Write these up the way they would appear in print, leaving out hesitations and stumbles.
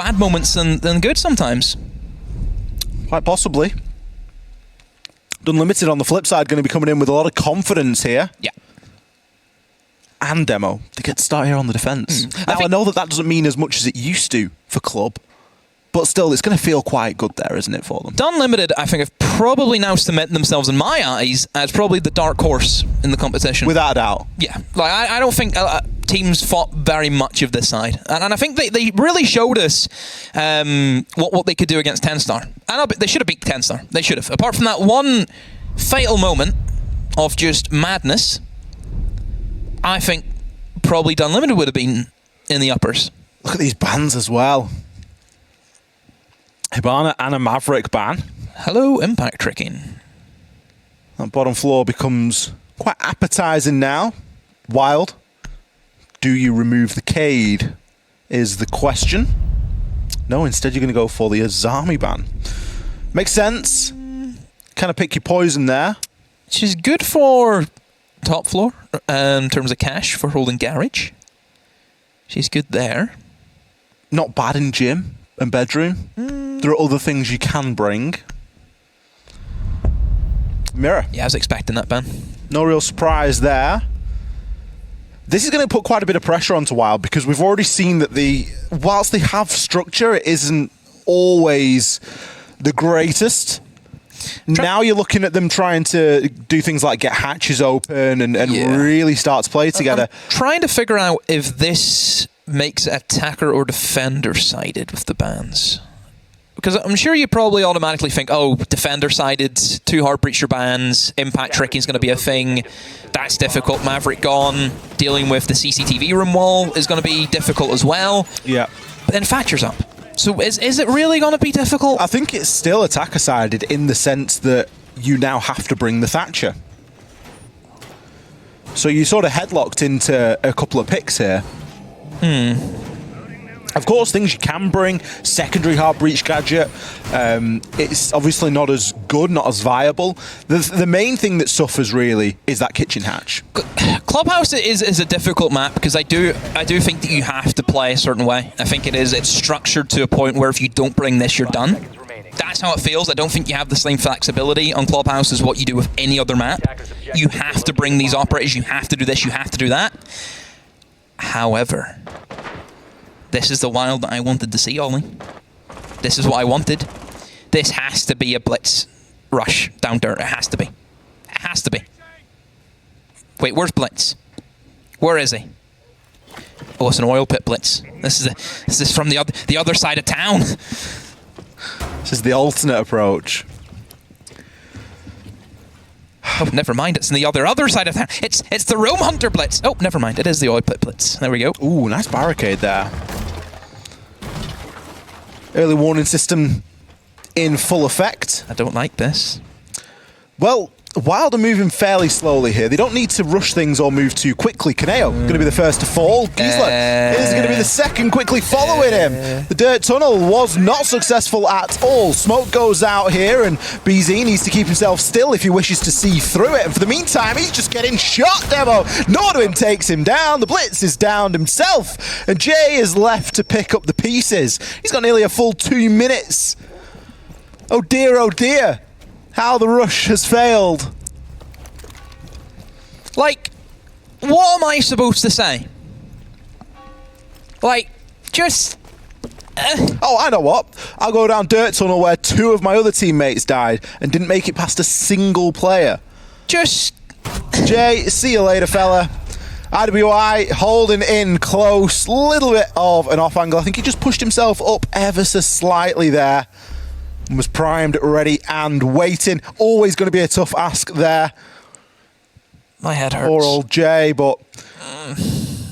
bad moments than good sometimes. Quite possibly. Unlimited on the flip side going to be coming in with a lot of confidence here. Yeah. And Demo, they get to start here on the defence. Now, I know that doesn't mean as much as it used to for Club, but still, it's going to feel quite good there, isn't it, for them? Unlimited, I think, have probably now cemented themselves, in my eyes, as probably the dark horse in the competition. Without a doubt. Yeah. Like, I don't think teams fought very much of this side. And I think they really showed us what they could do against 10-star. And they should have beat 10-star. They should have. Apart from that one fatal moment of just madness, I think probably Unlimited would have been in the uppers. Look at these bans as well. Hibana and a Maverick ban. Hello, Impact Tricking. That bottom floor becomes quite appetizing now. Wild. Do you remove the Cade is the question. No, instead you're going to go for the Azami ban. Makes sense. Kind of pick your poison there. Which is good for top floor in terms of cash for holding garage. She's good there. Not bad in gym and bedroom. There are other things you can bring. Mirror. Yeah, I was expecting that ban. No real surprise there. This is going to put quite a bit of pressure onto WYL because we've already seen that whilst they have structure, it isn't always the greatest. Now you're looking at them trying to do things like get hatches open and really start to play together. I'm trying to figure out if this makes it attacker or defender sided with the bans. Because I'm sure you probably automatically think, oh, defender-sided, 2 hard breacher bans, impact tricking is going to be a thing. That's difficult. Maverick gone. Dealing with the CCTV room wall is going to be difficult as well. Yeah. But then Thatcher's up. So is it really going to be difficult? I think it's still attacker-sided in the sense that you now have to bring the Thatcher. So you sort of headlocked into a couple of picks here. Of course, things you can bring, secondary hard breach gadget, it's obviously not as good, not as viable. The main thing that suffers really is that kitchen hatch. Clubhouse is a difficult map because I do think that you have to play a certain way. I think it's structured to a point where if you don't bring this, you're done. That's how it feels. I don't think you have the same flexibility on Clubhouse as what you do with any other map. You have to bring these operators, you have to do this, you have to do that. However, this is the WYL that I wanted to see, Ollie. This is what I wanted. This has to be a blitz rush down dirt. It has to be. It has to be. Wait, where's Blitz? Where is he? Oh, it's an oil pit blitz. This is from the other side of town. This is the alternate approach. Oh, never mind. It's in the other side of town. It's the Roam Hunter blitz. Oh, never mind. It is the oil pit blitz. There we go. Ooh, nice barricade there. Early warning system in full effect. I don't like this. Well, WYL are moving fairly slowly here. They don't need to rush things or move too quickly. Kaneo going to be the first to fall. Giesler is going to be the second, quickly following him. The dirt tunnel was not successful at all. Smoke goes out here, and BZ needs to keep himself still if he wishes to see through it. And for the meantime, he's just getting shot, Demo. Nordwin takes him down. The Blitz is downed himself, and Jay is left to pick up the pieces. He's got nearly a full 2 minutes. Oh dear, how the rush has failed. Like, what am I supposed to say? Like, just... Oh, I know what. I'll go down dirt tunnel where 2 of my other teammates died and didn't make it past a single player. Just... Jay, see you later, fella. IWI holding in close. Little bit of an off angle. I think he just pushed himself up ever so slightly there. And was primed, ready, and waiting. Always going to be a tough ask there. My head hurts. Poor old Jay, but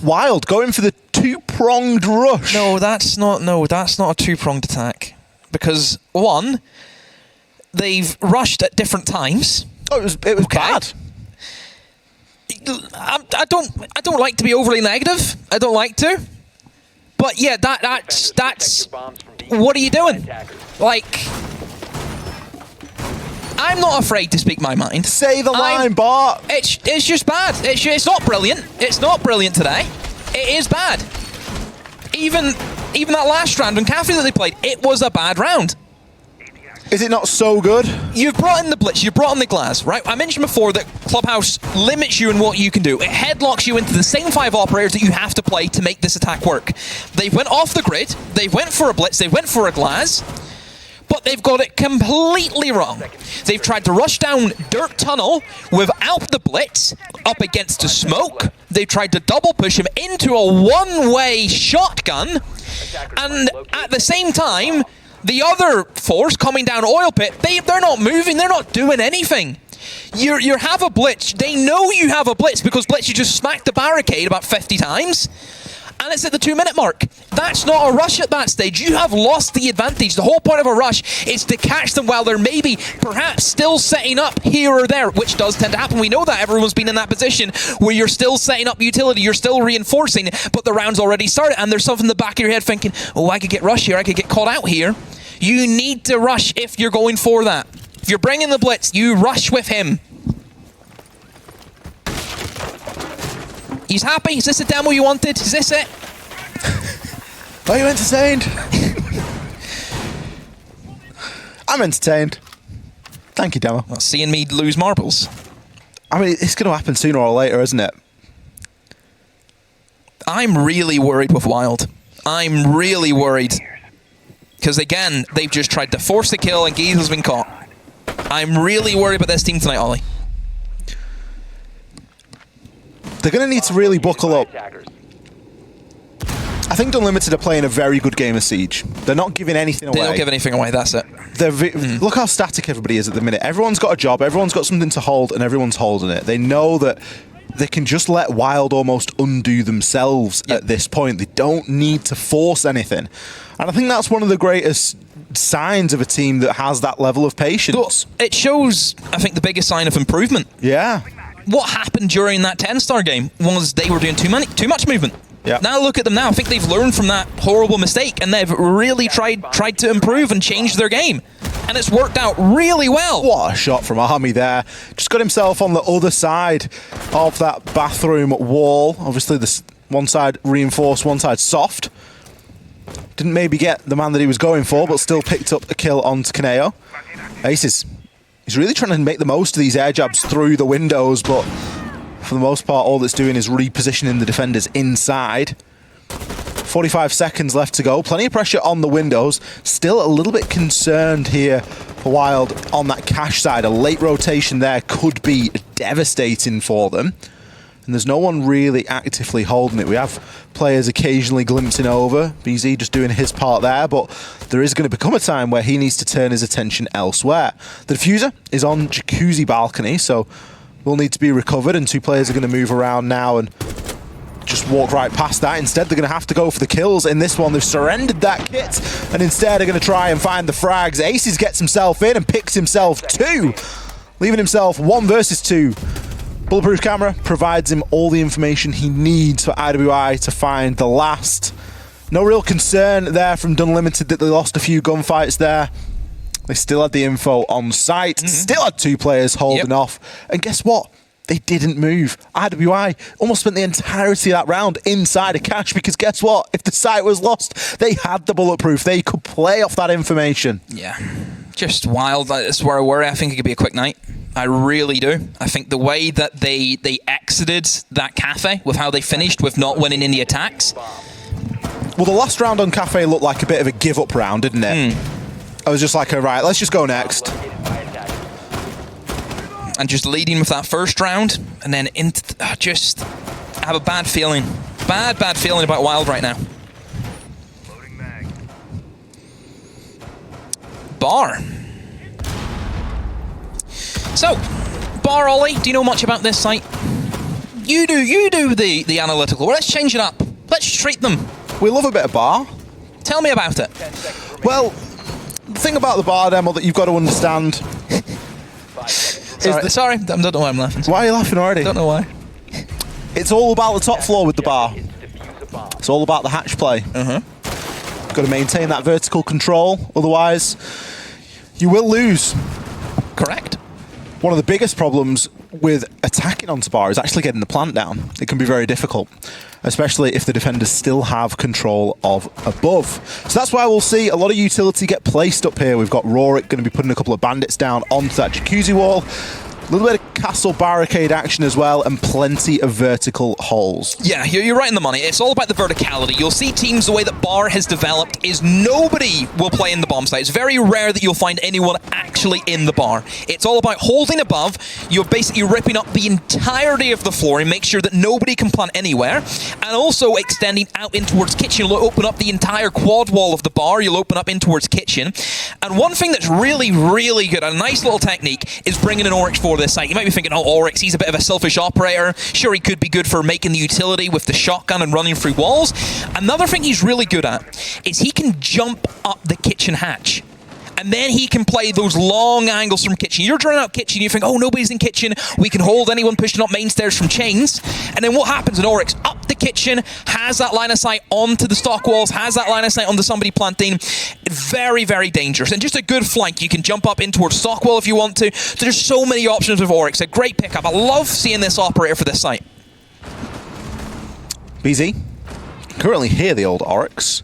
Wild going for the 2-pronged rush. No, that's not a 2-pronged attack. Because, one, they've rushed at different times. Oh, it was bad. I don't like to be overly negative. I don't like to. But yeah, that's what are you doing? Like, I'm not afraid to speak my mind. Say the line, Bart. It's just bad. It's not brilliant. It's not brilliant today. It is bad. Even even that last round on Cafe that they played, it was a bad round. Is it not so good? You've brought in the blitz, you've brought in the glass, right? I mentioned before that Clubhouse limits you in what you can do. It headlocks you into the same 5 operators that you have to play to make this attack work. They went off the grid, they went for a blitz, they went for a glass, but they've got it completely wrong. They've tried to rush down Dirt Tunnel without the blitz, up against the smoke. They've tried to double push him into a one-way shotgun, and at the same time, the other force coming down Oil Pit, they're not moving, they're not doing anything. You have a blitz, they know you have a blitz because blitz, you just smacked the barricade about 50 times, and it's at the 2-minute mark. That's not a rush at that stage. You have lost the advantage. The whole point of a rush is to catch them while they're maybe, perhaps, still setting up here or there, which does tend to happen. We know that everyone's been in that position where you're still setting up utility, you're still reinforcing, but the round's already started, and there's something in the back of your head thinking, oh, I could get rushed here, I could get caught out here. You need to rush if you're going for that. If you're bringing the blitz, you rush with him. He's happy? Is this the demo you wanted? Is this it? Are you entertained? I'm entertained. Thank you, demo. Well, seeing me lose marbles. I mean, it's going to happen sooner or later, isn't it? I'm really worried with Wild. I'm really worried. Because again, they've just tried to force the kill and Gies has been caught. I'm really worried about this team tonight, Ollie. They're going to need to really buckle up. I think Unlimited are playing a very good game of Siege. They're not giving anything away. They don't give anything away, that's it. Look how static everybody is at the minute. Everyone's got a job, everyone's got something to hold, and everyone's holding it. They know that they can just let Wild almost undo themselves at this point. They don't need to force anything. And I think that's one of the greatest signs of a team that has that level of patience. It shows, I think, the biggest sign of improvement. Yeah. What happened during that 10-star game was they were doing too much movement. Yeah. Now look at them now. I think they've learned from that horrible mistake and they've really tried to improve and change their game. And it's worked out really well. What a shot from Army there. Just got himself on the other side of that bathroom wall. Obviously, this one side reinforced, one side soft. Didn't maybe get the man that he was going for, but still picked up a kill onto Kaneo. Aces. He's really trying to make the most of these air jabs through the windows, but for the most part, all it's doing is repositioning the defenders inside. 45 seconds left to go. Plenty of pressure on the windows. Still a little bit concerned here for Wild on that cash side. A late rotation there could be devastating for them. And there's no one really actively holding it. We have players occasionally glimpsing over. BZ just doing his part there, but there is going to become a time where he needs to turn his attention elsewhere. The diffuser is on Jacuzzi balcony, so will need to be recovered, and 2 players are going to move around now and just walk right past that. Instead, they're going to have to go for the kills in this one. They've surrendered that kit, and instead are going to try and find the frags. Aces gets himself in and picks himself 2, leaving himself 1 versus 2. Bulletproof camera provides him all the information he needs for IWI to find the last. No real concern there from Dunlimited that they lost a few gunfights there. They still had the info on site, still had 2 players holding off. And guess what? They didn't move. IWI almost spent the entirety of that round inside a cache because guess what? If the site was lost, they had the bulletproof. They could play off that information. Yeah, just wild. That's where I worry. I think it could be a quick night. I really do. I think the way that they exited that cafe with how they finished with not winning any attacks. Well, the last round on cafe looked like a bit of a give-up round, didn't it? I was just like, right, let's just go next. And just leading with that first round, and then just I have a bad feeling. Bad feeling about Wild right now. Bar. So, Bar, Ollie, do you know much about this site? You do the analytical. Well, let's change it up. Let's treat them. We love a bit of Bar. Tell me about it. Well, the thing about the Bar demo that you've got to understand... Sorry, I don't know why I'm laughing. Why are you laughing already? Don't know why. It's all about the top floor with the Bar. It's all about the hatch play. Got to maintain that vertical control, otherwise you will lose. Correct. One of the biggest problems with attacking onto bar is actually getting the plant down. It can be very difficult, especially if the defenders still have control of above. So that's why we'll see a lot of utility get placed up here. We've got Rorik going to be putting a couple of bandits down onto that jacuzzi wall. A little bit of castle barricade action as well, and plenty of vertical holes. Yeah, you're right in the money. It's all about the verticality. You'll see teams, the way that Bar has developed is nobody will play in the bomb site. It's very rare that you'll find anyone actually in the bar. It's all about holding above. You're basically ripping up the entirety of the floor and make sure that nobody can plant anywhere. And also extending out in towards kitchen. You'll open up the entire quad wall of the bar. You'll open up in towards kitchen. And one thing that's really, really good, a nice little technique, is bringing an Oryx for this site. You might be thinking, oh, Oryx, he's a bit of a selfish operator. Sure, he could be good for making the utility with the shotgun and running through walls. Another thing he's really good at is he can jump up the kitchen hatch. And then he can play those long angles from kitchen. You're drawing out kitchen, you think, oh, nobody's in kitchen. We can hold anyone pushing up main stairs from chains. And then what happens in Oryx? Up the kitchen, has that line of sight onto the stock walls, has that line of sight onto somebody planting. Very, very dangerous. And just a good flank. You can jump up in towards stock wall if you want to. So there's so many options with Oryx. A great pickup. I love seeing this operator for this site. BZ, currently hear the old Oryx.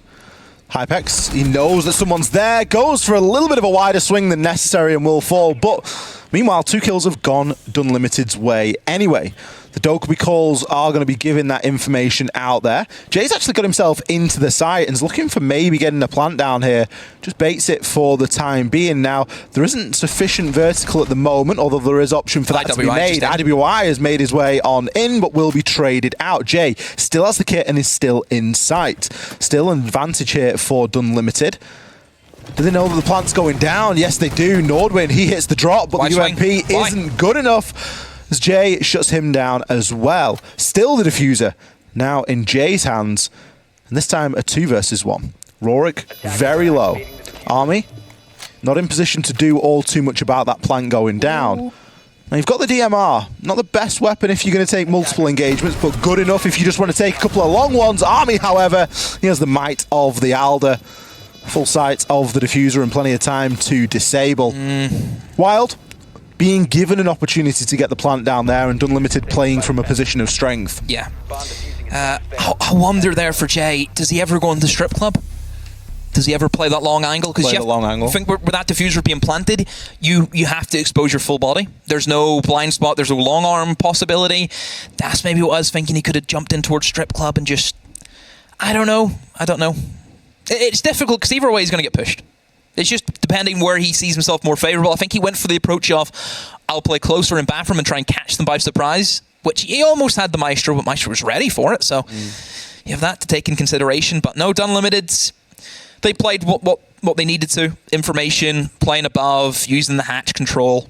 Hypex, he knows that someone's there, goes for a little bit of a wider swing than necessary and will fall, but meanwhile 2 kills have gone Dunlimited's way anyway. The Dokkaebi calls are going to be giving that information out there. Jay's actually got himself into the site and is looking for maybe getting a plant down here. Just baits it for the time being. Now, there isn't sufficient vertical at the moment, although there is option for that to be made. IWY has made his way on in, but will be traded out. Jay still has the kit and is still in sight. Still an advantage here for Dunlimited. Do they know that the plant's going down? Yes, they do. Nordwin, he hits the drop, but the UMP isn't good enough, as Jay shuts him down as well. Still the diffuser now in Jay's hands, and this time a 2 versus 1. Rorik very low. Army not in position to do all too much about that plant going down. Now you've got the DMR, not the best weapon if you're going to take multiple engagements, but good enough if you just want to take a couple of long ones. Army, however, he has the might of the Alder, full sight of the diffuser and plenty of time to disable. Wild being given an opportunity to get the plant down there, and Dunlimited playing from a position of strength. Yeah. I wonder there for Jay, does he ever go into the strip club? Does he ever play that long angle? Because I think with that diffuser being planted, you have to expose your full body. There's no blind spot, there's no long arm possibility. That's maybe what I was thinking. He could have jumped in towards strip club and just... I don't know. It's difficult because either way he's going to get pushed. It's just depending where he sees himself more favourable. I think he went for the approach of, I'll play closer in bathroom and try and catch them by surprise, which he almost had the Maestro, but Maestro was ready for it, so you have that to take in consideration. But no, Dunlimited, they played what they needed to. Information, playing above, using the hatch control.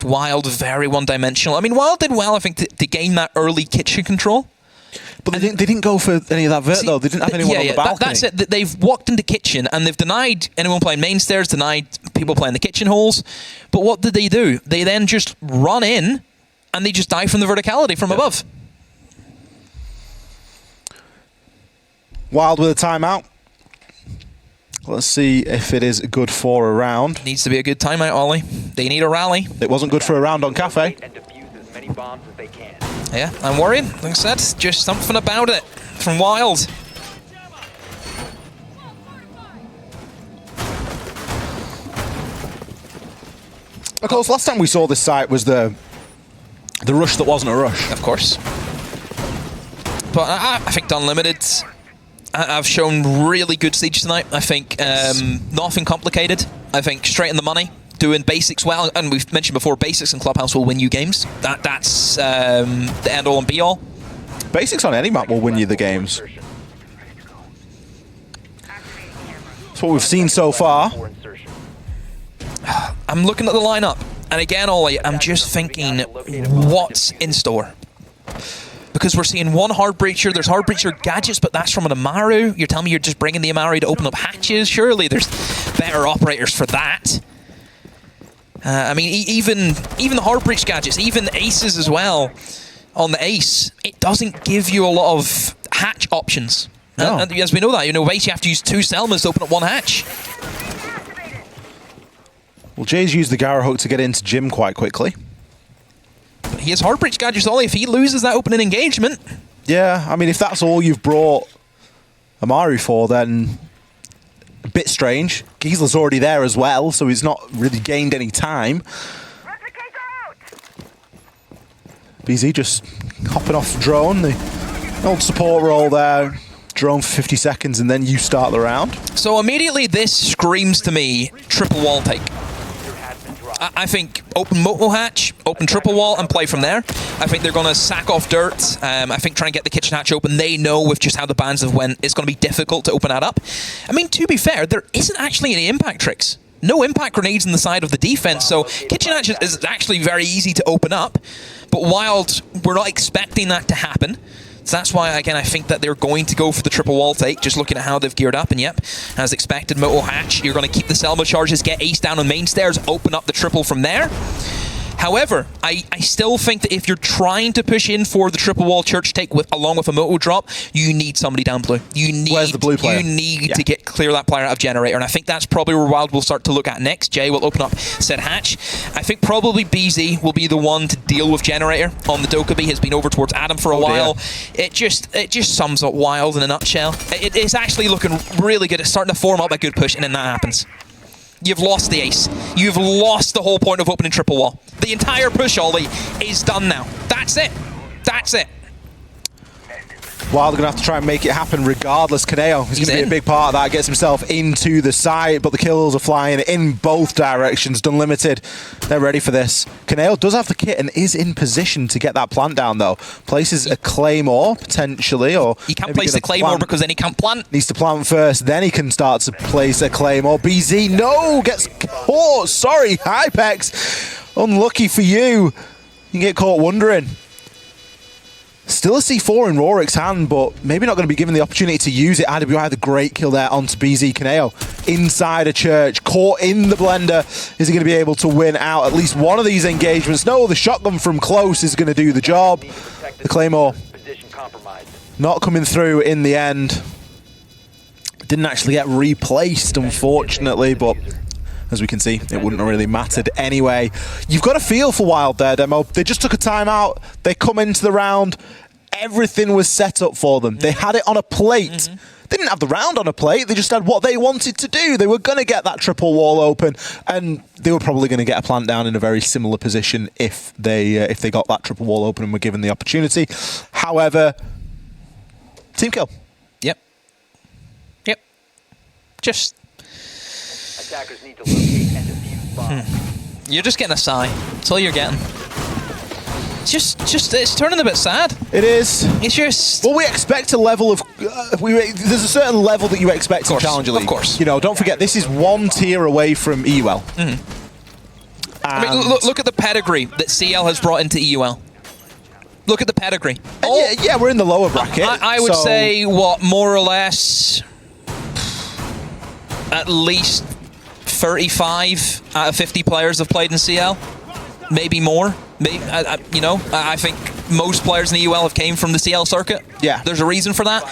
Wild, very one-dimensional. I mean, Wild did well, I think, to gain that early kitchen control. But they didn't go for any of that vert, though. They didn't have anyone on the balcony. That's it. They've walked into kitchen and they've denied anyone playing main stairs, denied people playing the kitchen holes. But what did they do? They then just run in and they just die from the verticality from above. Wild with a timeout. Let's see if it is good for a round. Needs to be a good timeout, Ollie. They need a rally. It wasn't good for a round on Cafe. Yeah, I'm worried. Like I said, just something about it from Wild. Of course, last time we saw this site was the rush that wasn't a rush. Of course. But I think Dunlimited have shown really good siege tonight. I think nothing complicated. I think straight in the money. Doing basics well, and we've mentioned before, basics in Clubhouse will win you games. That's the end-all and be-all. Basics on any map will win you the games. That's what we've seen so far. I'm looking at the lineup, and again, Ollie, I'm just thinking, what's in store? Because we're seeing one Hard Breacher, there's Hard Breacher gadgets, but that's from an Amaru. You're telling me you're just bringing the Amaru to open up hatches? Surely there's better operators for that. I mean, even the Hard Breach gadgets, even Aces as well, on the Ace, it doesn't give you a lot of hatch options. No. And as we know that, Ace, you have to use 2 Selmas to open up 1 hatch. Well, Jay's used the Gyro Hook to get into Jim quite quickly. he has Heartbreach Gadgets only if he loses that opening engagement. Yeah, I mean, if that's all you've brought Amaru for, then a bit strange. Gisla's already there as well, so he's not really gained any time. BZ just hopping off drone, the old support role there. Drone for 50 seconds, and then you start the round. So immediately this screams to me triple wall take. I think open moto hatch, open triple wall, and play from there. I think they're going to sack off dirt. I think try and get the kitchen hatch open. They know with just how the bans have went, it's going to be difficult to open that up. I mean, to be fair, there isn't actually any impact tricks. No impact grenades on the side of the defense, so kitchen hatch is actually very easy to open up. But Wild, we're not expecting that to happen. So that's why, again, I think that they're going to go for the triple wall take, just looking at how they've geared up. And yep, as expected, Moto hatch, you're going to keep the Selma charges, get Ace down on main stairs, open up the triple from there. However, I still think that if you're trying to push in for the triple wall church take along with a moto drop, you need somebody down blue. Where's the blue player? You need to clear that player out of generator, and I think that's probably where Wild will start to look at next. Jay will open up said hatch. I think probably BZ will be the one to deal with generator on the Dokkaebi. Has been over towards Adam for a while. It just sums up Wild in a nutshell. It's actually looking really good. It's starting to form up a good push, and then that happens. You've lost the ace. You've lost the whole point of opening triple wall. The entire push ollie is done now. That's it. That's it. Wild are going to have to try and make it happen regardless. Kaneo is going to be a big part of that. Gets himself into the site, but the kills are flying in both directions. Unlimited, they're ready for this. Kaneo does have the kit and is in position to get that plant down, though. Places a Claymore, potentially, or... He can't place the Claymore because then he can't plant. Needs to plant first, then he can start to place a Claymore. BZ, no! Gets caught! Sorry, Hypex. Unlucky for you. You get caught wondering. Still a C4 in Rorik's hand, but maybe not going to be given the opportunity to use it. IWI had a great kill there onto BZ Kaneo. Inside a church, caught in the blender. Is he going to be able to win out at least one of these engagements? No, the shotgun from close is going to do the job. The Claymore not coming through in the end. Didn't actually get replaced, unfortunately, but as we can see, it wouldn't have really mattered anyway. You've got a feel for Wild there, Demo. They just took a timeout. They come into the round. Everything was set up for them. They had it on a plate. They didn't have the round on a plate. They just had what they wanted to do. They were going to get that triple wall open, and they were probably going to get a plant down in a very similar position if they got that triple wall open and were given the opportunity. However, team kill. Yep. Just... Attackers need to locate and defuse bombs. You're just getting a sigh. That's all you're getting. It's turning a bit sad. It is. It's just... Well, we expect a level of... there's a certain level that you expect in Challenger League. Of course. You know, don't forget, this is one tier away from EUL. I mean, look at the pedigree that CL has brought into EUL. Look at the pedigree. Yeah, we're in the lower bracket. I would say, what, more or less... at least 35 out of 50 players have played in CL. Maybe more. I think most players in the UL have came from the CL circuit. Yeah. There's a reason for that.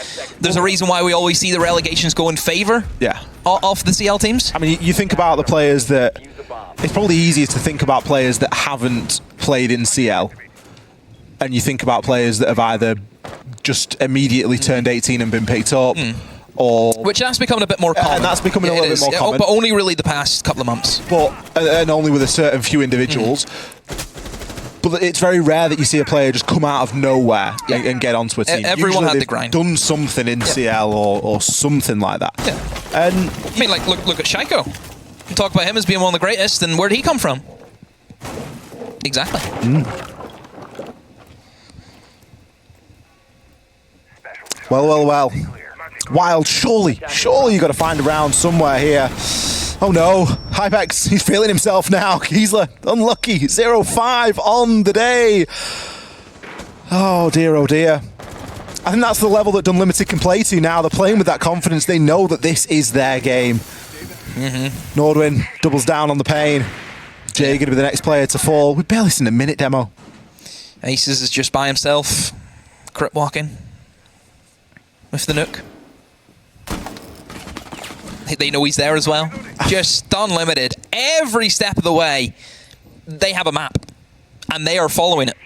There's a reason why we always see the relegations go in favor of the CL teams. I mean, you think about the players that... It's probably easier to think about players that haven't played in CL. And you think about players that have either just immediately turned 18 and been picked up, or... Which that's becoming a bit more common. And that's becoming a little bit more common. But only really the past couple of months. And only with a certain few individuals. But it's very rare that you see a player just come out of nowhere and get onto a team. Everyone Usually had the grind. Done something in CL or something like that. Yeah. And I mean, like, look at Shaiko. You talk about him as being one of the greatest, and where did he come from? Exactly. Well. Wild, surely you got to find a round somewhere here. Oh no, Hypex, he's feeling himself now. Giesler, unlucky, 0-5 on the day. Oh dear. I think that's the level that Unlimited can play to now. They're playing with that confidence. They know that this is their game. Nordwin doubles down on the pain. Jay going to be the next player to fall. We've barely seen a minute demo. Aces is just by himself, crypt walking with the Nook. They know he's there as well. Just Unlimited. Every step of the way, they have a map, and they are following it.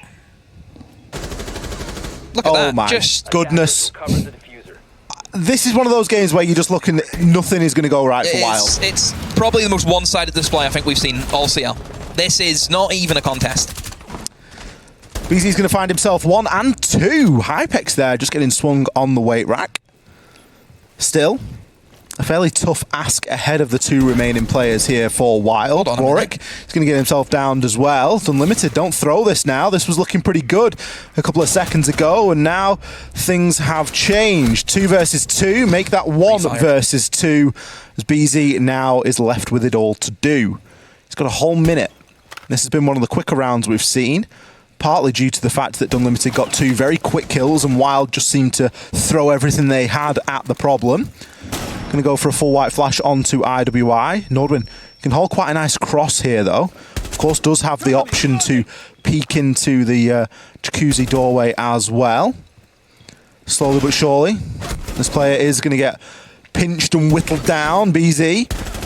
Look at that. Oh my Just goodness. Attackers will cover the diffuser. This is one of those games where you're just looking, nothing is going to go right for Wild. it's probably the most one-sided display I think we've seen all CL. This is not even a contest. BZ's going to find himself 1 and 2. Hypex there, just getting swung on the weight rack. Still, a fairly tough ask ahead of the 2 remaining players here for Wild. Rorik is going to get himself downed as well. Unlimited, don't throw this now. This was looking pretty good a couple of seconds ago, and now things have changed. 2 versus 2, make that 1 versus 2, as BZ now is left with it all to do. He's got a whole minute. This has been one of the quicker rounds we've seen, partly due to the fact that Unlimited got 2 very quick kills and Wild just seemed to throw everything they had at the problem. Going to go for a full white flash onto IWI. Nordwin can hold quite a nice cross here though. Of course does have the option to peek into the jacuzzi doorway as well. Slowly but surely, this player is going to get pinched and whittled down. BZ,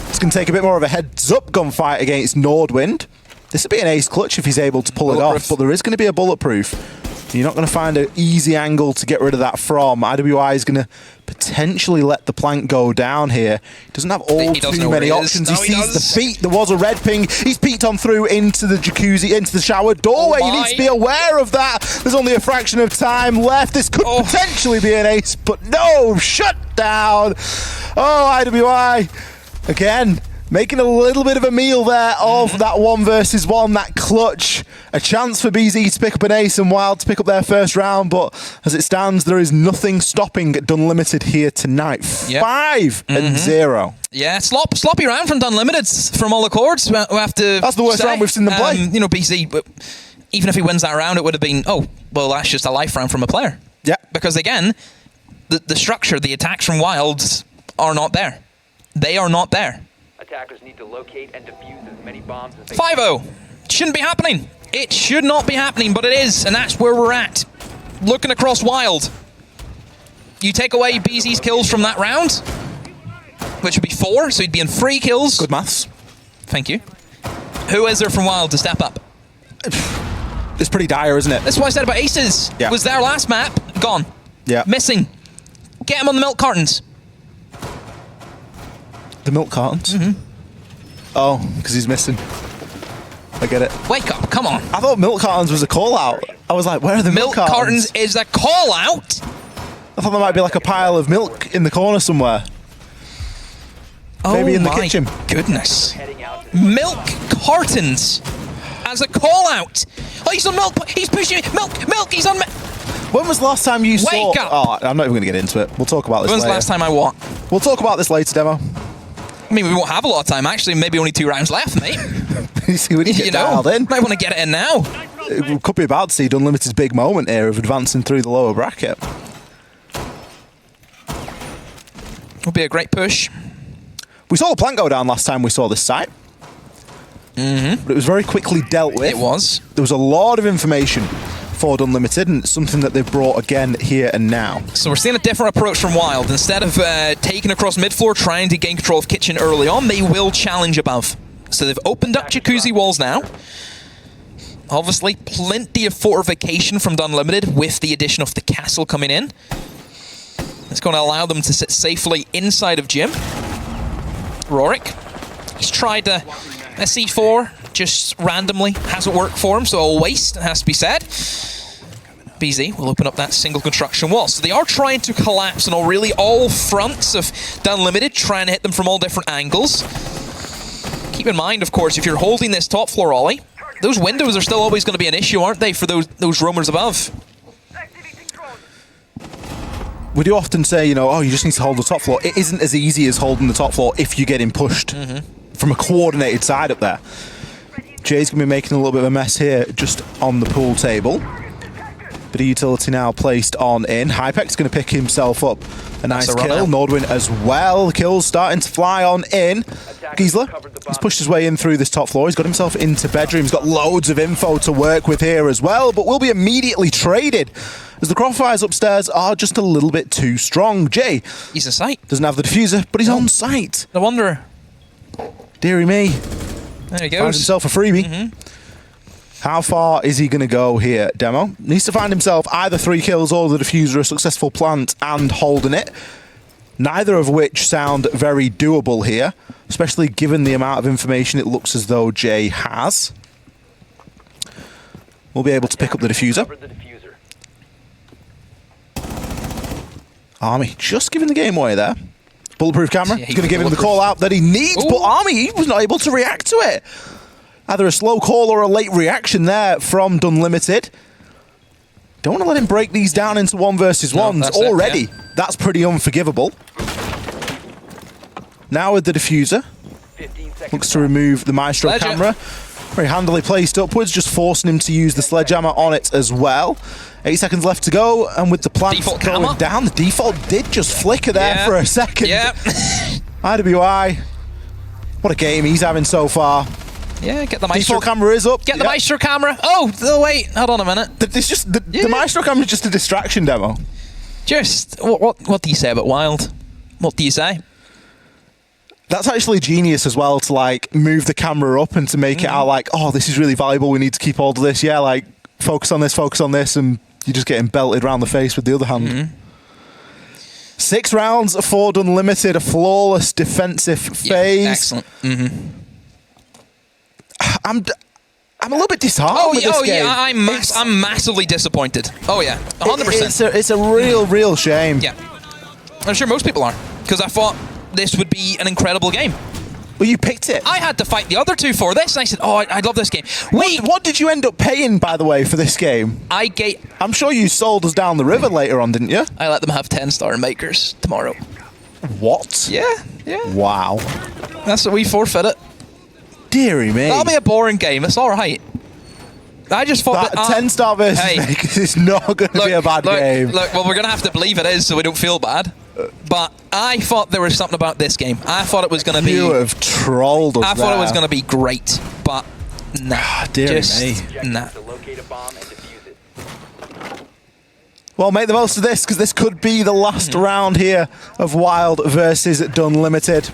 it's going to take a bit more of a heads-up gunfight against Nordwind. This would be an ace clutch if he's able to pull it off, but there is going to be a bulletproof. You're not going to find an easy angle to get rid of that from. IWI is going to potentially let the plank go down here. He doesn't have all too many options. He sees the feet. There was a red ping. He's peeked on through into the jacuzzi, into the shower doorway. You need to be aware of that. There's only a fraction of time left. This could potentially be an ace, but no, shut down. Oh, IWI again. Making a little bit of a meal there of that 1 versus 1, that clutch. A chance for BZ to pick up an ace and Wild to pick up their first round, but as it stands, there is nothing stopping Dunlimited here tonight. 5 and 0. Yeah, sloppy round from Dunlimited from all accords. We have to That's the worst round we've seen them play. You know, BZ, even if he wins that round, it would have been, oh, well, that's just a life round from a player. Yeah. Because again, the structure, the attacks from Wild are not there. They are not there. Attackers need to locate and defuse as many bombs as they 5-0. Shouldn't be happening. It should not be happening, but it is, and that's where we're at. Looking across Wild. You take away BZ's kills from that round, which would be 4, so he'd be in 3 kills. Good maths. Thank you. Who is there from Wild to step up? It's pretty dire, isn't it? That's what I said about aces. Yeah. Was their last map, gone. Yeah. Missing. Get him on the milk cartons. The milk cartons? Oh, because he's missing. I get it. Wake up, come on. I thought milk cartons was a call-out. I was like, where are the milk cartons? Milk cartons is a call-out? I thought there might be like a pile of milk in the corner somewhere. Maybe in the kitchen. Goodness. Milk cartons as a call-out. Oh, he's on milk. He's pushing milk. He's on milk. When was the last time you saw... Wake up. Oh, I'm not even going to get into it. We'll talk about this later. When was the last time I what? We'll talk about this later, Demo. I mean, we won't have a lot of time, actually. Maybe only 2 rounds left, mate. You see, we need to get dialed in. Might want to get it in now. We could be about to see Unlimited's big moment here of advancing through the lower bracket. Would be a great push. We saw the plank go down last time we saw this site. But it was very quickly dealt with. It was. There was a lot of information for Unlimited, and it's something that they've brought again here and now. So we're seeing a different approach from Wild. Instead of taking across mid-floor, trying to gain control of kitchen early on, they will challenge above. So they've opened up jacuzzi walls now. Obviously, plenty of fortification from Unlimited with the addition of the castle coming in. It's going to allow them to sit safely inside of Gym. Rorik, he's tried a C4 just randomly, hasn't worked for him, so a waste, it has to be said. BZ will open up that single construction wall. So they are trying to collapse on all fronts of Unlimited, trying to hit them from all different angles. Keep in mind, of course, if you're holding this top floor ollie, those windows are still always going to be an issue, aren't they, for those roamers above? We do often say, you know, oh, you just need to hold the top floor. It isn't as easy as holding the top floor if you're getting pushed from a coordinated side up there. Jay's going to be making a little bit of a mess here just on the pool table. Bit of utility now placed on in. Hypex going to pick himself up a nice kill. Nordwin as well. The kill's starting to fly on in. Giesler has pushed his way in through this top floor. He's got himself into bedroom. He's got loads of info to work with here as well, but will be immediately traded as the Qualifiers upstairs are just a little bit too strong. Jay, he's in sight. Doesn't have the diffuser, but he's on site. No wonder. Deary me. There he goes. Finds himself a freebie. How far is he going to go here, Demo? Needs to find himself either 3 kills or the diffuser, a successful plant, and holding it. Neither of which sound very doable here, especially given the amount of information it looks as though Jay has. We'll be able to pick up the diffuser. Army just giving the game away there. Bulletproof camera. Yeah, He's going to give him the call out that he needs, but Army, he was not able to react to it. Either a slow call or a late reaction there from Dunlimited. Don't want to let him break these down into 1 versus 1s already. That's pretty unforgivable. Now with the diffuser. Looks to remove the Maestro camera. Very handily placed upwards, just forcing him to use the sledgehammer on it as well. 8 seconds left to go, and with the plant going down, the default did just flicker there for a second. Yeah. IWI, what a game he's having so far. Yeah, get the Maestro. Default camera is up. Get the Maestro camera. Oh, wait, hold on a minute. It's just the Maestro camera is just a distraction, Demo. Just what do you say about Wild? What do you say? That's actually genius as well, to like move the camera up and to make it out like, oh, this is really valuable, we need to keep hold of this. Yeah, like focus on this, and you're just getting belted around the face with the other hand. 6 rounds for Unlimited, a flawless defensive phase. Excellent. I'm a little bit disheartened with this game. Yeah, I'm massively disappointed. Oh yeah, 100%. It's a real shame. Yeah, I'm sure most people are, because I thought this would be an incredible game. Well, you picked it. I had to fight the other 2 for this, and I said, oh, I love this game. What did you end up paying, by the way, for this game? I'm sure you sold us down the river later on, didn't you? I let them have 10-star makers tomorrow. What? Yeah. Wow. That's what we forfeited. Deary me. That'll be a boring game. It's all right. I just thought that 10-star versus makers is not going to be a bad game. Look, well, we're going to have to believe it is so we don't feel bad. But I thought there was something about this game. I thought it was going to be... You have trolled us. I thought it was going to be great, but nah. Dear me. Nah. Well, make the most of this, because this could be the last round here of Wild versus Dunlimited.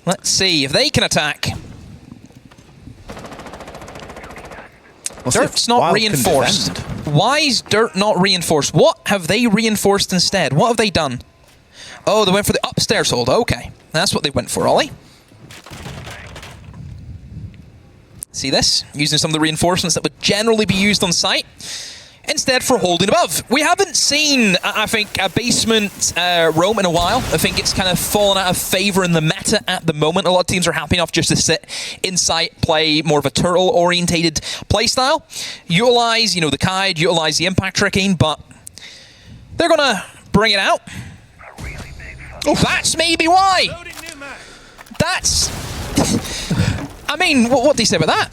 Let's see if they can attack. Dirt's not reinforced. Why is Dirt not reinforced? What have they reinforced instead? What have they done? Oh, they went for the upstairs hold. Okay. That's what they went for, Ollie. See this? Using some of the reinforcements that would generally be used on site. Instead for holding above. We haven't seen, I think, a basement roam in a while. I think it's kind of fallen out of favor in the meta at the moment. A lot of teams are happy enough just to sit inside, play more of a turtle-orientated playstyle. Utilize, the Kide, utilize the impact tricking, but they're going to bring it out. Oh, that's maybe why. That's... I mean, what do you say about that?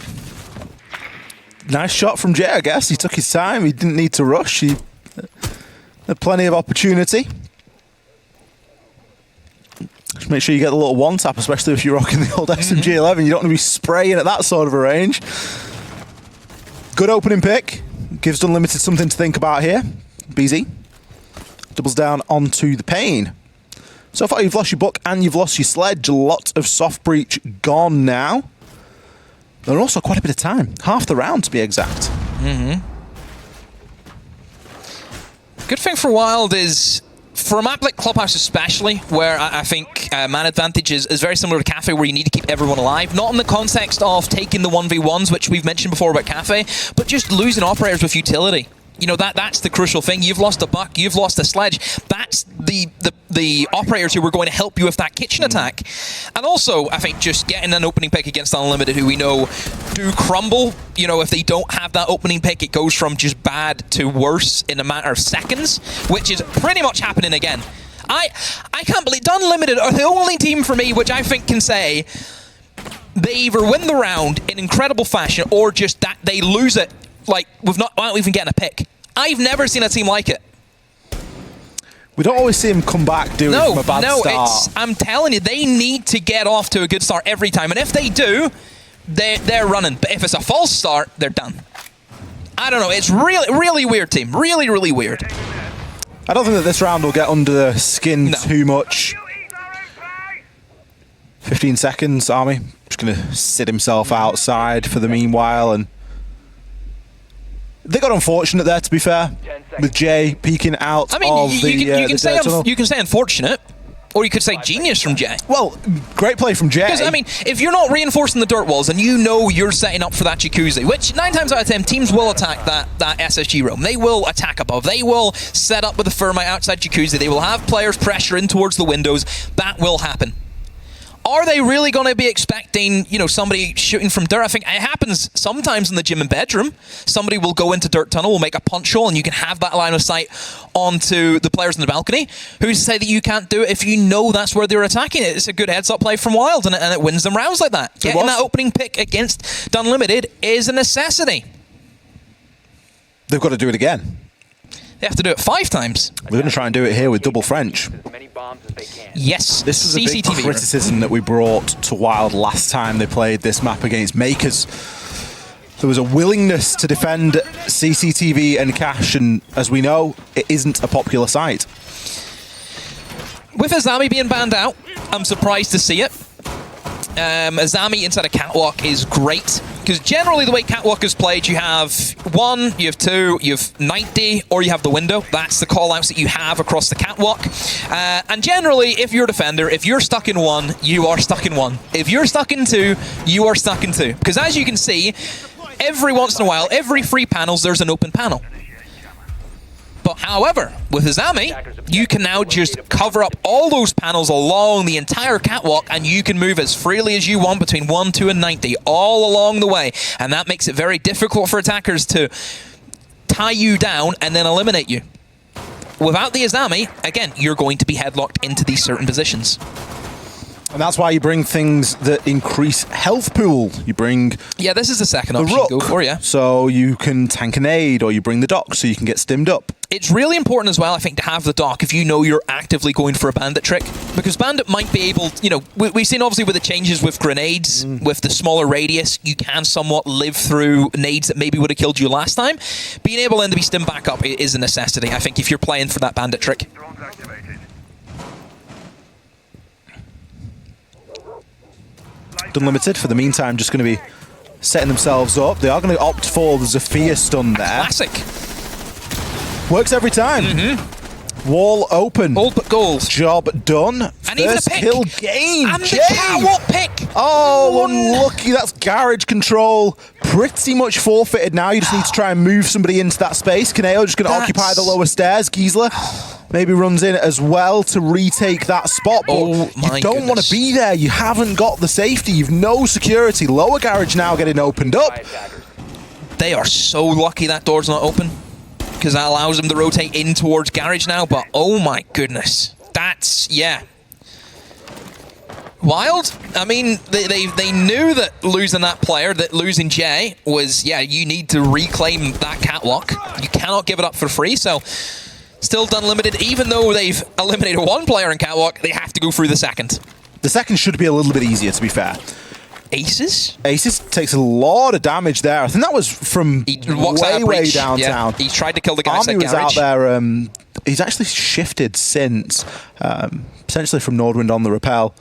Nice shot from Jay, I guess. He took his time. He didn't need to rush. He had plenty of opportunity. Just make sure you get the little one-tap, especially if you're rocking the old SMG11. You don't want to be spraying at that sort of a range. Good opening pick. Gives Unlimited something to think about here. BZ doubles down onto the pain. So far, you've lost your book and you've lost your sledge. A lot of soft breach gone now. There are also quite a bit of time. Half the round, to be exact. Good thing for Wild is, for a map like Clubhouse especially, where I think man advantage is very similar to Cafe, where you need to keep everyone alive. Not in the context of taking the 1v1s, which we've mentioned before about Cafe, but just losing operators with utility. That's the crucial thing. You've lost a buck, you've lost a sledge. That's the operators who were going to help you with that kitchen attack. And also, I think just getting an opening pick against Unlimited, who we know do crumble. If they don't have that opening pick, it goes from just bad to worse in a matter of seconds, which is pretty much happening again. I can't believe Unlimited are the only team for me which I think can say they either win the round in incredible fashion or just that they lose it without even getting a pick. I've never seen a team like it. We don't always see him come back doing from a bad start. I'm telling you, they need to get off to a good start every time. And if they do, they're running. But if it's a false start, they're done. I don't know. It's really weird team. Really weird. I don't think that this round will get under the skin too much. 15 seconds, Army. Just going to sit himself outside for the meanwhile, and they got unfortunate there, to be fair, with Jay peeking out of you the tunnel. you can say unfortunate, or you could say genius from Jay. Well, great play from Jay. Because, I mean, if you're not reinforcing the dirt walls and you know you're setting up for that jacuzzi, which 9 times out of 10 teams will attack that SSG room. They will attack above. They will set up with the thermite outside jacuzzi. They will have players pressure in towards the windows. That will happen. Are they really going to be expecting, you know, somebody shooting from dirt? I think it happens sometimes in the gym and bedroom. Somebody will go into dirt tunnel, will make a punch hole, and you can have that line of sight onto the players in the balcony. Who's to say that you can't do it if you know that's where they're attacking it? It's a good heads-up play from WYL, and it wins them rounds like that. Getting that opening pick against Unlimited is a necessity. They've got to do it again. They have to do it 5 times. We're going to try and do it here with double French. Yes. This is a big CCTV criticism that we brought to WYL last time they played this map against Makers. There was a willingness to defend CCTV and Cash, and as we know, it isn't a popular site. With Azami being banned out, I'm surprised to see it. Azami inside a catwalk is great, because generally the way catwalk is played, you have 1, you have 2, you have 90, or you have the window. That's the call-outs that you have across the catwalk. And generally, if you're a defender, if you're stuck in 1, you are stuck in 1. If you're stuck in 2, you are stuck in 2. Because as you can see, every once in a while, every 3 panels, there's an open panel. But however, with Azami, you can now just cover up all those panels along the entire catwalk, and you can move as freely as you want between 1, 2, and 90 all along the way. And that makes it very difficult for attackers to tie you down and then eliminate you. Without the Azami, again, you're going to be headlocked into these certain positions. And that's why you bring things that increase health pool. You bring this is the second the option rook, to go for, so you can tank an aid, or you bring the dock so you can get stimmed up. It's really important as well, I think, to have the dock if you know you're actively going for a bandit trick. Because bandit might be able, you know, we've seen obviously with the changes with grenades, with the smaller radius, you can somewhat live through nades that maybe would have killed you last time. Being able then to be stimmed back up is a necessity, I think, if you're playing for that bandit trick. Unlimited, for the meantime, just going to be setting themselves up. They are going to opt for the Zafir stun there. Classic. Works every time. Wall open. All but goals. Job done. And even a First pick. kill gained. And the catwalk pick. Oh, unlucky. That's garage control. Pretty much forfeited now. You just need to try and move somebody into that space. Kaneo just going to occupy the lower stairs. Giesler maybe runs in as well to retake that spot. But you don't want to be there. You haven't got the safety. You've no security. Lower garage now getting opened up. They are so lucky that door's not open, because that allows them to rotate in towards garage now. But oh my goodness, that's wild. I mean, they knew that losing that player, that losing Jay was, you need to reclaim that catwalk. You cannot give it up for free. So still Unlimited, even though they've eliminated 1 player in catwalk, they have to go through the second. The second should be a little bit easier, to be fair. Aces? Aces takes a lot of damage there. I think that was from way downtown. Yeah. He tried to kill the guy Army was garage. out there. He's actually shifted since, potentially from Nordwind on the rappel.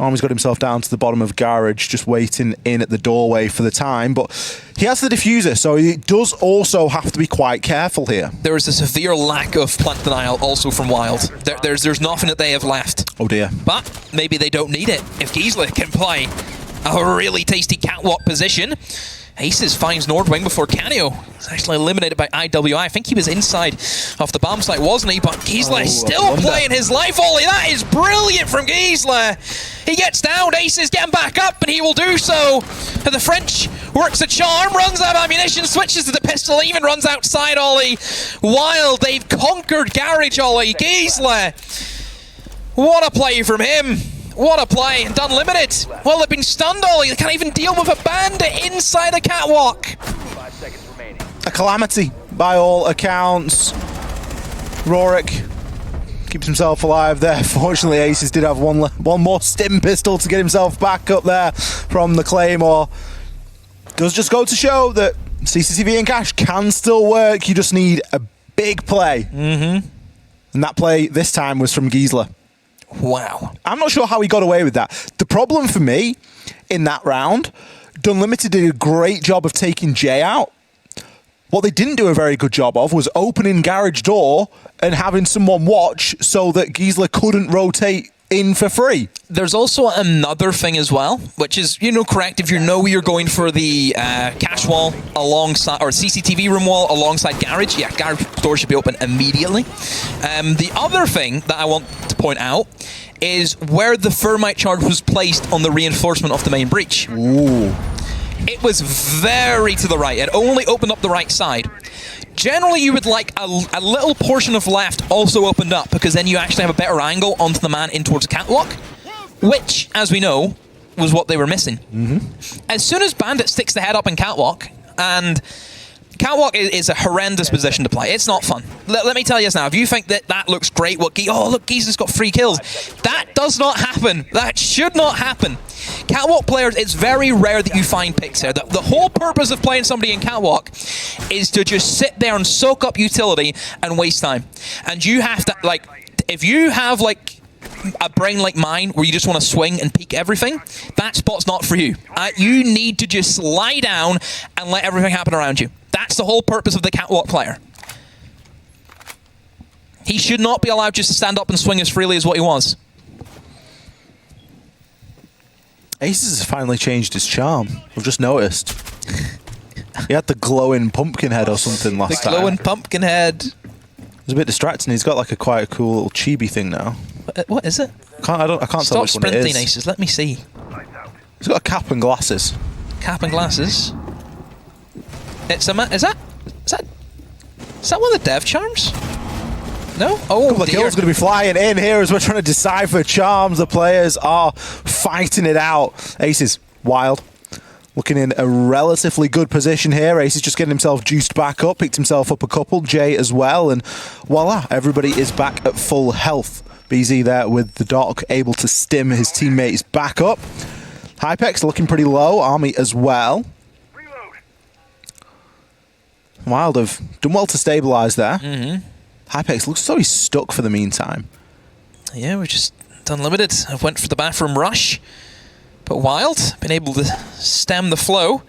Army's got himself down to the bottom of garage, just waiting in at the doorway for the time. But he has the diffuser, so he does also have to be quite careful here. There is a severe lack of plant denial also from WYL. There's nothing that they have left. Oh dear. But maybe they don't need it. If Giesler can play a really tasty catwalk position, Aces finds Nordwing before Canio is actually eliminated by IWI. I think he was inside of the bomb site, wasn't he? But Giesler is still playing his life volley. That is brilliant from Giesler. He gets down, Aces getting back up, and he will do so. The French works a charm, runs out of ammunition, switches to the pistol, even runs outside Ollie. WYL, they've conquered garage Ollie. Giesler, what a play from him. What a play, and Unlimited. Well, they've been stunned, Ollie. They can't even deal with a bandit inside a catwalk. 5 seconds remaining. A calamity, by all accounts. Rorik keeps himself alive there. Fortunately, Aces did have one more stim pistol to get himself back up there from the Claymore. Does just go to show that CCTV and Cash can still work. You just need a big play. And that play this time was from Giesler. Wow. I'm not sure how he got away with that. The problem for me in that round. Dunlimited did a great job of taking Jay out. What they didn't do a very good job of was opening garage door and having someone watch so that Giesler couldn't rotate in for free. There's also another thing as well, which is, correct if you know you're going for the cash wall alongside, or CCTV room wall alongside garage. Yeah, garage door should be open immediately. The other thing that I want to point out is where the thermite charge was placed on the reinforcement of the main breach. Ooh. It was very to the right. It only opened up the right side. Generally, you would like a little portion of left also opened up, because then you actually have a better angle onto the man in towards catwalk, which, as we know, was what they were missing. As soon as Bandit sticks the head up in catwalk, and catwalk is a horrendous position to play. It's not fun. Let me tell you this now. If you think that looks great, oh, look, Giesler's got 3 kills. That does not happen. That should not happen. Catwalk players, it's very rare that you find picks here. The whole purpose of playing somebody in catwalk is to just sit there and soak up utility and waste time. And you have to, if you have, a brain like mine where you just want to swing and peek everything, that spot's not for you. You need to just lie down and let everything happen around you. That's the whole purpose of the catwalk player. He should not be allowed just to stand up and swing as freely as what he was. Aces has finally changed his charm. I've just noticed. He had the glowing pumpkin head or something last time. The glowing pumpkin head. It's a bit distracting. He's got quite a cool little chibi thing now. What is it? I can't tell Stop which one it sprinting, is. Aces. Let me see. He's got a cap and glasses. Cap and glasses. It's a is that one of the dev charms? No? Oh, The kill's going to be flying in here as we're trying to decipher charms. The players are fighting it out. Aces, wild. Looking in a relatively good position here. Ace is just getting himself juiced back up, picked himself up a couple, Jay as well, and voila, everybody is back at full health. BZ there with the Doc, able to stim his teammates back up. Hypex looking pretty low, Army as well. Wild have done well to stabilise there. Hypex looks so he's stuck for the meantime. Yeah, we've just done limited. I went for the bathroom rush. But Wild, been able to stem the flow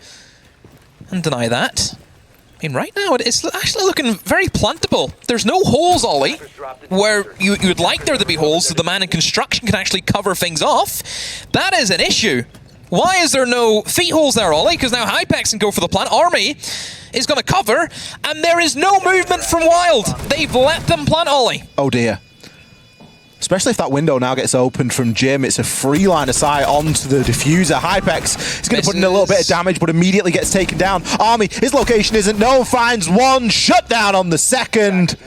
and deny that. I mean, right now, it's actually looking very plantable. There's no holes, Ollie, where you would like there to be holes so the man in construction can actually cover things off. That is an issue. Why is there no feet holes there, Ollie? Because now Hypex can go for the plant. Army is going to cover, and there is no movement from Wild. They've let them plant, Ollie. Oh dear. Especially if that window now gets opened from Jim. It's a free line of sight onto the diffuser. Hypex is going to put in a little bit of damage, but immediately gets taken down. Army, his location isn't known, finds one, shut down on the second.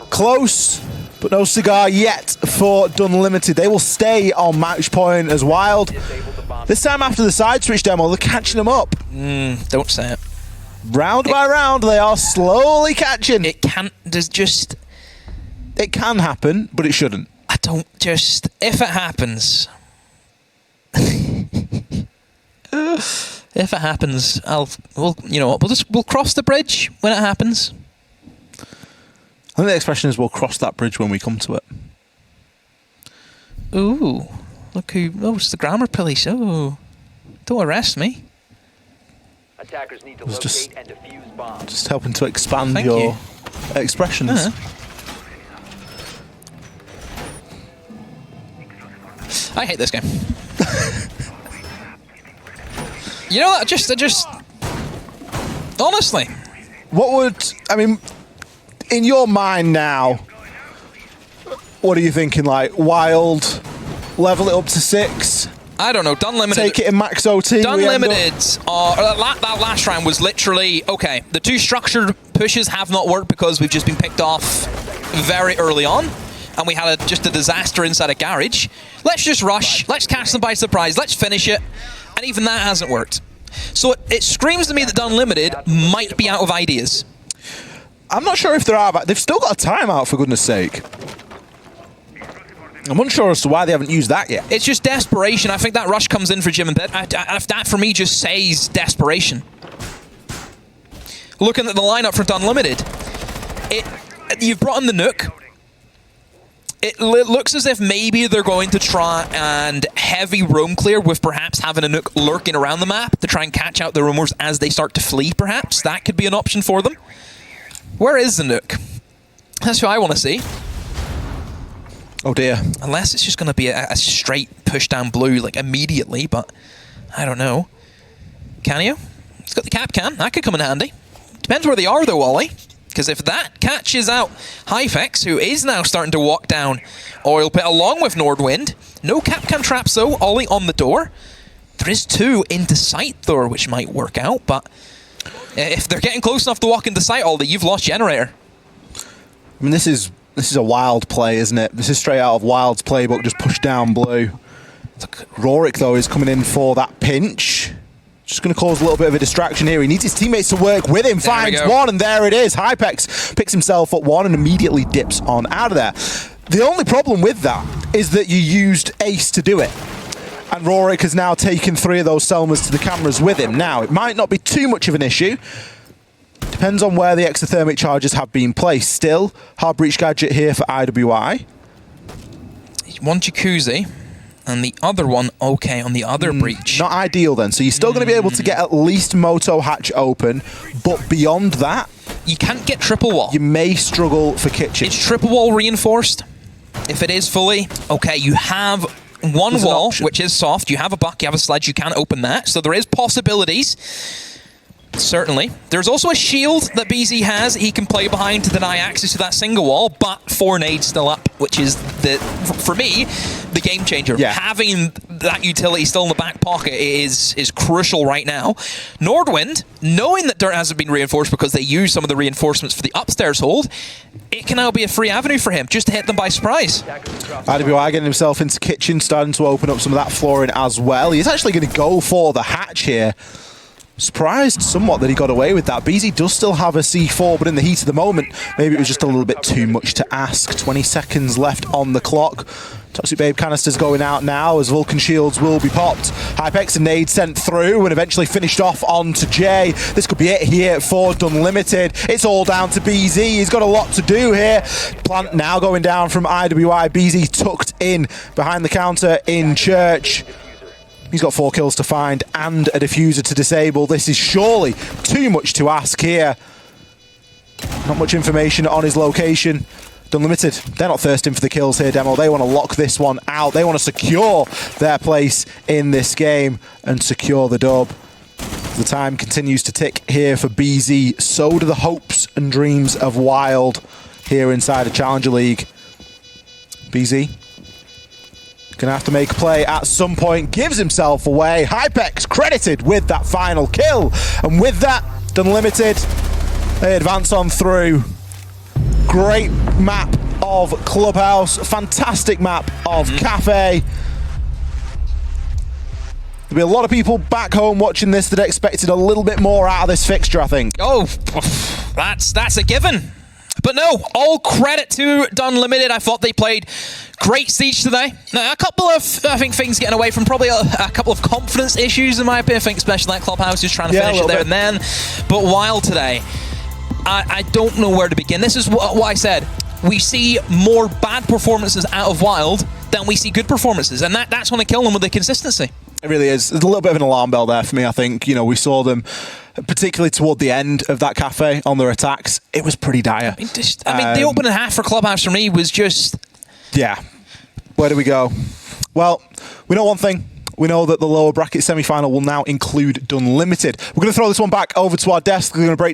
Close, but no cigar yet for Dunlimited. They will stay on match point as Wild. This time after the side switch demo, they're catching them up. Don't say it. Round by round, they are slowly catching. It can't, there's just... It can happen, but it shouldn't. I don't just... If it happens... if it happens, we'll cross the bridge when it happens. I think the expression is we'll cross that bridge when we come to it. Ooh. Look who... Oh, it's the grammar police. Oh. Don't arrest me. Attackers need to locate and defuse bombs. Just helping to expand your expressions. I hate this game. You know, I just honestly. What would, I mean, in your mind now, what are you thinking? Wild, level it up to 6? I don't know, done limited. Take it in max OT. Done limited. That last round was literally, okay, the 2 structured pushes have not worked because we've just been picked off very early on. And we had just a disaster inside a garage. Let's just rush. Let's catch them by surprise. Let's finish it. And even that hasn't worked. So it screams to me that Unlimited might be out of ideas. I'm not sure if there are, but they've still got a timeout, for goodness sake. I'm unsure as to why they haven't used that yet. It's just desperation. I think that rush comes in for Jim and that for me just says desperation. Looking at the lineup for Unlimited, you've brought in the Nook. it looks as if maybe they're going to try and heavy roam clear with perhaps having a Nook lurking around the map to try and catch out the roamers as they start to flee, perhaps. That could be an option for them. Where is the Nook? That's what I want to see. Oh dear. Unless it's just going to be a straight push down blue, like immediately, but I don't know. Can you? It's got the cap can. That could come in handy. Depends where they are though, Ollie. Because if that catches out Hypex, who is now starting to walk down Oil Pit along with Nordwind. No Capcan traps though, Ollie on the door. There is 2 into sight though, which might work out, but if they're getting close enough to walk into sight, Ollie, you've lost Generator. I mean, this is a wild play, isn't it? This is straight out of Wild's playbook, just push down blue. Rorik though is coming in for that pinch. Just going to cause a little bit of a distraction here. He needs his teammates to work with him. Finds one, and there it is. Hypex picks himself up one and immediately dips on out of there. The only problem with that is that you used Ace to do it. And Rorik has now taken 3 of those Selmas to the cameras with him. Now, it might not be too much of an issue. Depends on where the exothermic charges have been placed. Still, hard breach gadget here for IWI. One Jacuzzi. And the other one, okay, on the other breach. Not ideal then. So you're still going to be able to get at least Moto hatch open, but beyond that, you can't get triple wall. You may struggle for kitchen. It's triple wall reinforced. If it is fully, okay, you have one wall, which is soft. You have a buck, you have a sledge, you can't open that. So there is possibilities. Certainly. There's also a shield that BZ has. He can play behind to deny access to that single wall, but 4 nades still up, which is, for me, the game changer. Yeah. Having that utility still in the back pocket is crucial right now. Nordwind, knowing that dirt hasn't been reinforced because they use some of the reinforcements for the upstairs hold, it can now be a free avenue for him, just to hit them by surprise. IWI getting himself into kitchen, starting to open up some of that flooring as well. He's actually going to go for the hatch here. Surprised somewhat that he got away with that. BZ does still have a C4, but in the heat of the moment, maybe it was just a little bit too much to ask. 20 seconds left on the clock. Toxic Babe canisters going out now as Vulcan shields will be popped. Hypex and nade sent through and eventually finished off onto Jay. This could be it here for Unlimited. It's all down to BZ. He's got a lot to do here. Plant now going down from IWI. BZ tucked in behind the counter in Church. He's got 4 kills to find and a diffuser to disable. This is surely too much to ask here. Not much information on his location. Unlimited, they're not thirsting for the kills here, Demo. They want to lock this one out. They want to secure their place in this game and secure the dub. The time continues to tick here for BZ. So do the hopes and dreams of Wild here inside the Challenger League. BZ gonna have to make a play at some point, gives himself away. Hypex credited with that final kill. And with that, Unlimited, they advance on through. Great map of Clubhouse, fantastic map of Cafe. There'll be a lot of people back home watching this that expected a little bit more out of this fixture, I think. Oh, that's a given. But no, all credit to Unlimited. I thought they played great Siege today. Now, a couple of, I think, things getting away from probably a couple of confidence issues, in my opinion. I think especially that Clubhouse is trying to finish it there and then. But Wild today, I don't know where to begin. This is what I said. We see more bad performances out of Wild than we see good performances. And that's going to kill them with the consistency. It really is. There's a little bit of an alarm bell there for me, I think. You know, we saw them, particularly toward the end of that Cafe, on their attacks. It was pretty dire. I mean, the opening half for Clubhouse for me was just... Yeah. Where do we go? Well, we know one thing. We know that the lower bracket semi-final will now include Unlimited. We're going to throw this one back over to our desk. We're going to break down